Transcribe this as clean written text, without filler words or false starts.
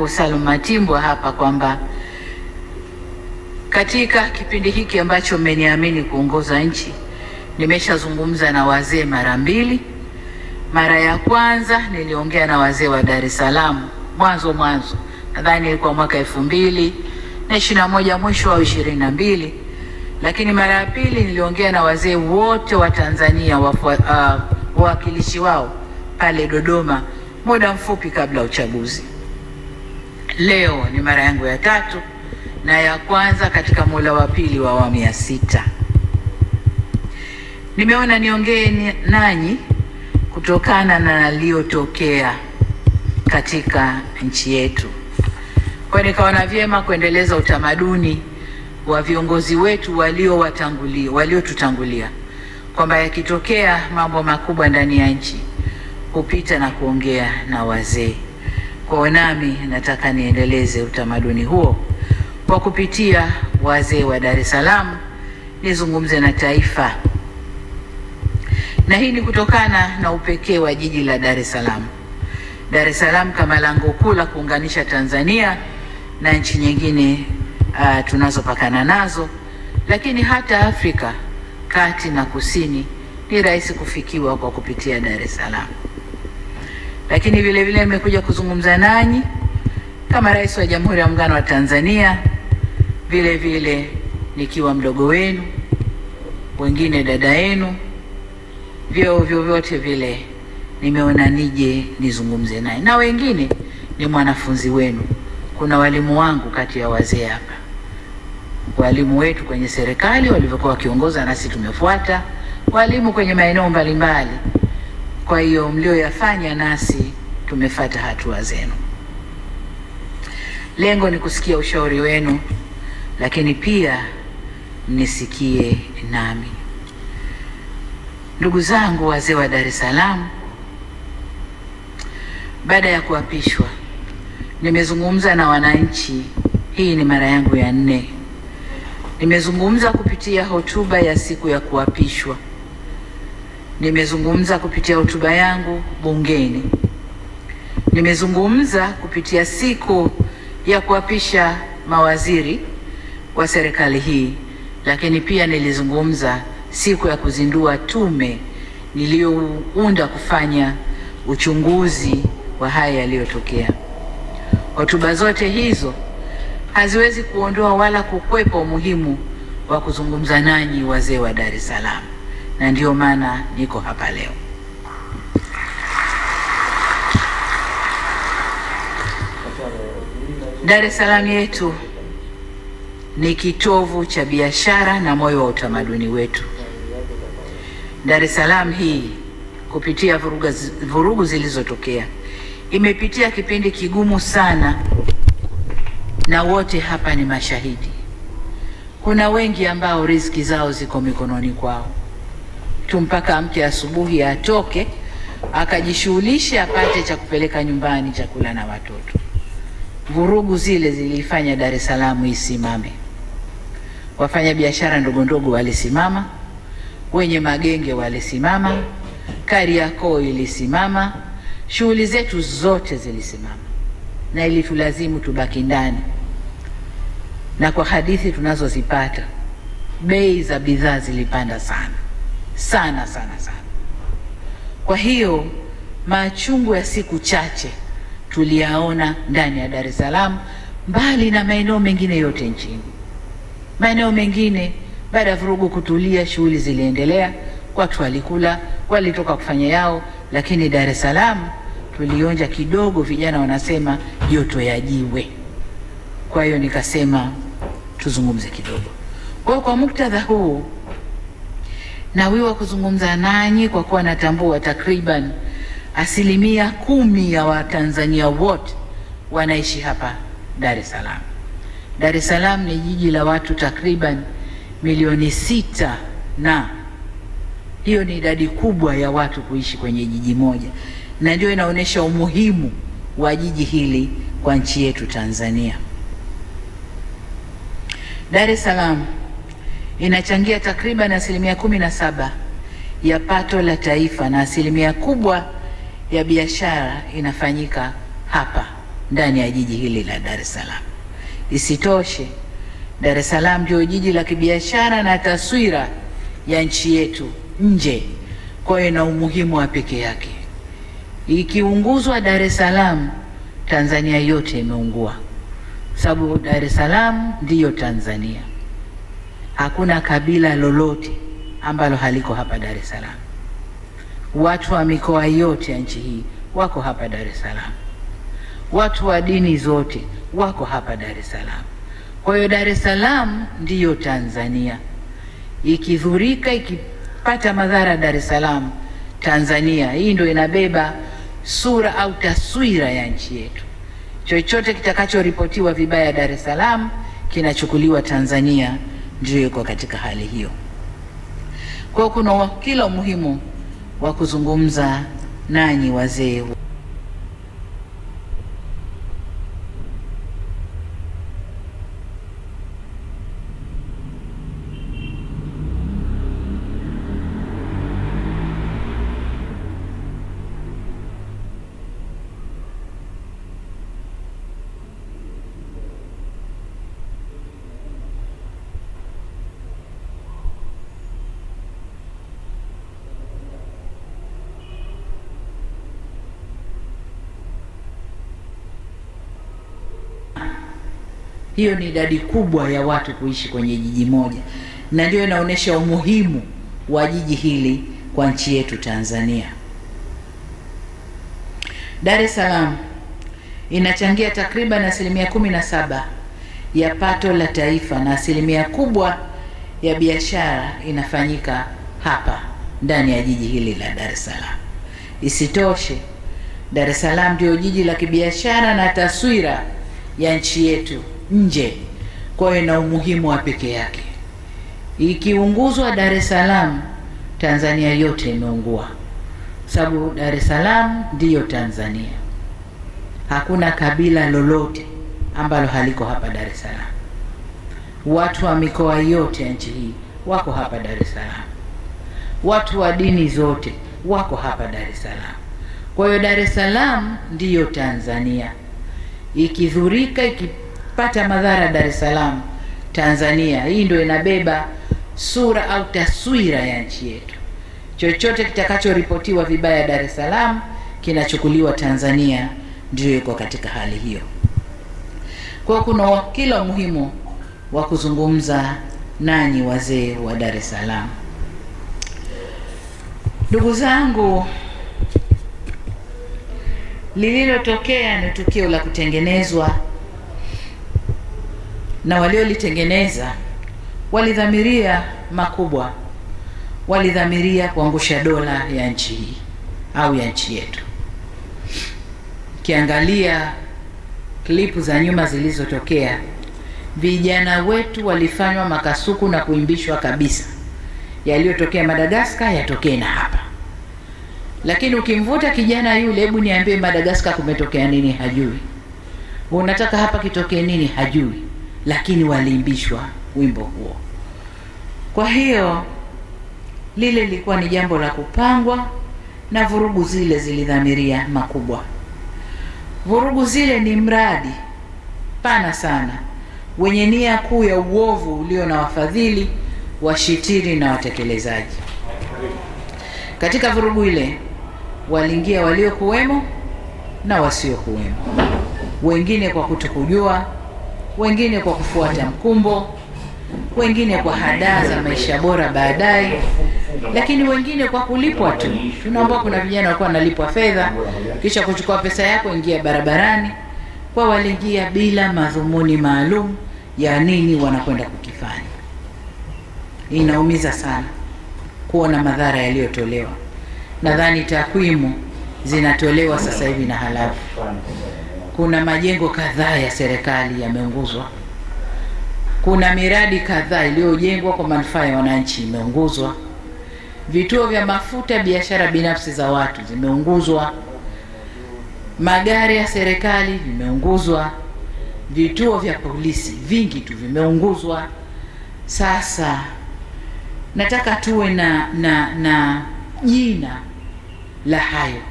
Salum Matimbwa hapa kwamba katika kipindi hiki ambacho mmeniamini kuongoza nchi, nimeshazungumza na wazee mara mbili. Mara ya kwanza niliongea na wazee wa Dar es Salaam mwanzo, nadhani ilikuwa mwaka 2021 mwisho wa 22, lakini mara ya pili niliongea na wazee wote wa Tanzania, wawakilishi wao pale Dodoma muda mfupi kabla uchaguzi. Leo ni mara yangu ya tatu na ya kwanza katika muhula wa pili wa awamu ya 6. Nimeona niongee nanyi kutokana na yaliyotokea katika nchi yetu. Kwa nikaona vyema kuendeleza utamaduni wa viongozi wetu waliotutangulia kwamba yakitokea mambo makubwa ndani ya nchi kupita na kuongea na wazee. Kwa nami nataka niendeleze utamaduni huo kwa kupitia wazee wa Dar es Salaam, nizungumze na taifa. Na hii ni kutokana na upekee wa jiji la Dar es Salaam. Dar es Salaam kama lango kuu la kuunganisha Tanzania na nchi nyingine tunazopakana nazo, lakini hata Afrika kati na kusini ni rahisi kufikiwa kwa kupitia Dar es Salaam. Lakini vile vile nimekuja kuzungumza nanyi kama Rais wa Jamhuri ya Muungano wa Tanzania, vile vile nikiwa mdogo wenu, wengine dada yenu, vyovyote vile nimeona nije nizungumze naye. Na wengine ni mwanafunzi wenu. Kuna walimu wangu kati ya wazee hapa, walimu wetu kwenye serikali walivyokuwa wakiongoza nasi tumefuata, walimu kwenye maeneo mbalimbali. Kwa hiyo mlioyafanya nasi tumefuata hatua zenu. Lengo ni kusikia ushauri wenu, lakini pia nisikie nami. Ndugu zangu wazee wa Dar es Salaam, baada ya kuapishwa nimezungumza na wananchi. Hii ni mara yangu ya 4. Nimezungumza kupitia hotuba ya siku ya kuapishwa. Nimezungumza kupitia hotuba yangu bungeni. Nimezungumza kupitia siku ya kuapisha mawaziri wa serikali hii, lakini pia nilizungumza siku ya kuzindua tume niliyounda kufanya uchunguzi wa haya yaliyotokea. Hotuba zote hizo haziwezi kuondoa wala kukwepa umuhimu wa kuzungumza nanyi wazee wa Dar es Salaam, na ndio maana niko hapa leo. Dar es Salaam yetu ni kitovu cha biashara na moyo wa utamaduni wetu. Dar es Salaam hii kupitia vurugu zilizotokea imepitia kipindi kigumu sana, na wote hapa ni mashahidi. Kuna wengi ambao riziki zao ziko mikononi kwao tu, mpaka mke asubuhi atoke akajishughulishe apate cha kupeleka nyumbani, chakula na watoto. Vurugu zile zilifanya Dar es Salaam isimame. Wafanya biashara ndogo ndogo walisimama, wenye magenge walisimama, Kariakoo ilisimama, shughuli zetu zote zilisimama, na ilitulazimu tubaki ndani. Na kwa hadithi tunazozipata, bei za bidhaa zilipanda sana. Kwa hiyo machungu ya siku chache tuliyaona ndani ya Dar es Salaam, mbali na maeneo mengine yote nchini. Maeneo mengine baada ya vurugu kutulia, shughuli ziliendelea, watu walikula, walitoka kufanya yao, lakini Dar es Salaam tulionja kidogo, vijana wanasema joto ya jiwe. Kwa hiyo nikasema tuzungumze kidogo. Kwa muktadha huu nawiwa kuzungumza nanyi kwa kuwa natambua takriban 10% ya Watanzania wote wanaishi hapa Dar es Salaam. Dar es Salaam ni jiji la watu takriban milioni 6, na hiyo ni idadi kubwa ya watu kuishi kwenye jiji moja, na ndio inaonyesha umuhimu wa jiji hili kwa nchi yetu Tanzania. Dar es Salaam inachangia takriban 17% ya pato la taifa, na 1% kubwa ya biashara inafanyika hapa ndani ya jiji hili la Dar es Salaam. Isitoshe, Dar es Salaam ndio jiji la kibiashara na taswira ya nchi yetu nje, kwa hiyo ina umuhimu wa pekee yake. Ikiunguzwa Dar es Salaam, Tanzania yote imeungua, sababu Dar es Salaam ndiyo Tanzania. Hakuna kabila lolote ambalo haliko hapa Dar es Salaam. Watu wa mikoa yote ya nchi hii wako hapa Dar es Salaam. Watu wa dini zote wako hapa Dar es Salaam. Kwa hiyo Dar es Salaam ndiyo Tanzania. Ikidhurika, ikipata madhara Dar es Salaam, Tanzania hii ndio inabeba sura au taswira ya nchi yetu. Chochote kitakachoripotiwa vibaya Dar es Salaam kinachukuliwa Tanzania, ndio iko katika hali hiyo. Kwa kuna kila umuhimu wa kuzungumza nanyi wazee. Hiyo ni idadi kubwa ya watu kuishi kwenye jiji moja, na ndio inaonyesha umuhimu wa jiji hili kwa nchi yetu Tanzania. Dar es Salaam inachangia takriban 17% ya pato la taifa, na asilimia kubwa ya biashara inafanyika hapa ndani ya jiji hili la Dar es Salaam. Isitoshe, Dar es Salaam ndio jiji la kibiashara na taswira ya nchi yetu nje, kwa hiyo ina umuhimu wa pekee yake. Ikiunguzwa Dar es Salaam, Tanzania yote imeungua, sababu Dar es Salaam ndiyo Tanzania. Hakuna kabila lolote ambalo haliko hapa Dar es Salaam. Watu wa mikoa yote ya nchi hii wako hapa Dar es Salaam. Watu wa dini zote wako hapa Dar es Salaam. Kwa hiyo Dar es Salaam ndiyo Tanzania. Ikidhurika, ikipata madhara Dar es Salaam, Tanzania hii ndio inabeba sura au taswira ya nchi yetu. Chochote kitakachoripotiwa vibaya Dar es Salaam kinachukuliwa Tanzania, ndio iko katika hali hiyo. Kwa kuna kila umuhimu wa kuzungumza nanyi wazee wa Dar es Salaam. Ndugu zangu, lililotokea ni tukio la kutengenezwa, na waliolitengeneza walidhamiria makubwa. Walidhamiria kuangusha dola ya nchi hii au ya nchi yetu. Kiangalia klipu za nyuma zilizotokea, vijana wetu walifanywa makasuku na kuimbishwa kabisa. Yaliyotokea Madagascar yatokee na hapa. Lakini ukimvuta kijana yule, hebu niambie Madagascar kumetokea nini, hajui. Unataka hapa kitokee nini, hajui. Lakini waliimbishwa wimbo huo. Kwa hiyo lile lilikuwa ni jambo la kupangwa, na vurugu zile zilidhamiria makubwa. Vurugu zile ni mradi pana sana wenye nia kuu ya uovu ulio na wafadhili, washitiri na watekelezaji. Katika vurugu ile waliingia waliokuwemo na wasiokuwemo, wengine kwa kutokujua, wengine kwa kufuata mkumbo, wengine kwa hadaa za maisha bora baadaye, lakini wengine kwa kulipwa tu. Tunaomba, kuna vijana walikuwa wanalipwa fedha, kisha kuchukua pesa yako ingia barabarani. Kwa waliingia bila madhumuni maalum ya nini wanakwenda kukifanya. Inaumiza sana kuona madhara yaliyotolewa. Nadhani takwimu zinatolewa sasa hivi na halafu. Kuna majengo kadhaa ya serikali yameunguzwa. Kuna miradi kadhaa iliyojengwa kwa manufaa ya wananchi imeunguzwa. Vituo vya mafuta, biashara binafsi za watu zimeunguzwa. Magari ya serikali vimeunguzwa. Vituo vya polisi vingi tu vimeunguzwa. Sasa nataka tuwe na jina la hayo.